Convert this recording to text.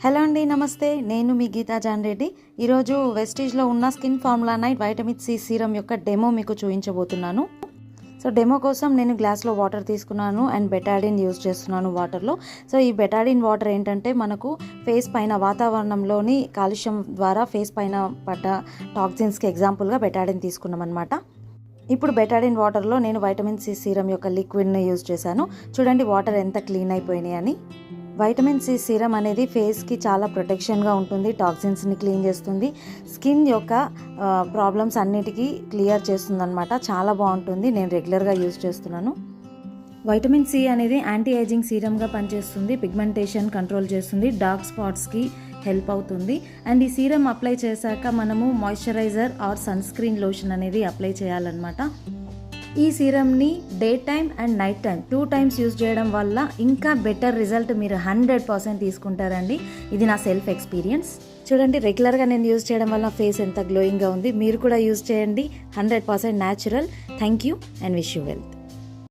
Hello అండి, నమస్తే. నేను మీ గీతా జాన్ రెడ్డి. ఈరోజు వెస్టీజ్లో ఉన్న skin formula night vitamin C serum యొక్క డెమో మీకు చూపించబోతున్నాను. సో డెమో కోసం నేను గ్లాస్లో వాటర్ తీసుకున్నాను అండ్ బెటాడిన్ యూజ్ చేస్తున్నాను వాటర్లో. సో ఈ బెటాడిన్ వాటర్ ఏంటంటే మనకు ఫేస్ పైన వాతావరణంలోని కాలుష్యం ద్వారా ఫేస్ పైన పడ్డ టాక్సిన్స్కి ఎగ్జాంపుల్గా బెటాడిన్ తీసుకున్నాం అనమాట. ఇప్పుడు బెటాడిన్ వాటర్లో నేను వైటమిన్ సి సీరం యొక్క లిక్విడ్ని యూజ్ చేశాను. చూడండి వాటర్ ఎంత క్లీన్ అయిపోయినాయి అని. వైటమిన్ సి సీరం అనేది ఫేస్కి చాలా ప్రొటెక్షన్గా ఉంటుంది, టాక్సిన్స్ని క్లీన్ చేస్తుంది, స్కిన్ యొక్క ప్రాబ్లమ్స్ అన్నిటికీ క్లియర్ చేస్తుంది అనమాట. చాలా బాగుంటుంది, నేను రెగ్యులర్గా యూజ్ చేస్తున్నాను. వైటమిన్ సి అనేది యాంటీ ఏజింగ్ సీరంగా పనిచేస్తుంది, పిగ్మెంటేషన్ కంట్రోల్ చేస్తుంది, డార్క్ స్పాట్స్కి హెల్ప్ అవుతుంది. అండ్ ఈ సీరం అప్లై చేశాక మనము moisturiser or sunscreen lotion అనేది అప్లై చేయాలన్నమాట. ఈ సీరమ్ని day time and night time 2 times use చేయడం వల్ల ఇంకా బెటర్ రిజల్ట్ మీరు 100% తీసుకుంటారండి. ఇది నా సెల్ఫ్ ఎక్స్పీరియన్స్. చూడండి రెగ్యులర్గా నేను యూజ్ చేయడం వల్ల ఫేస్ ఎంత గ్లోయింగ్గా ఉంది. మీరు కూడా యూజ్ చేయండి, 100% natural. Thank you and wish you wealth.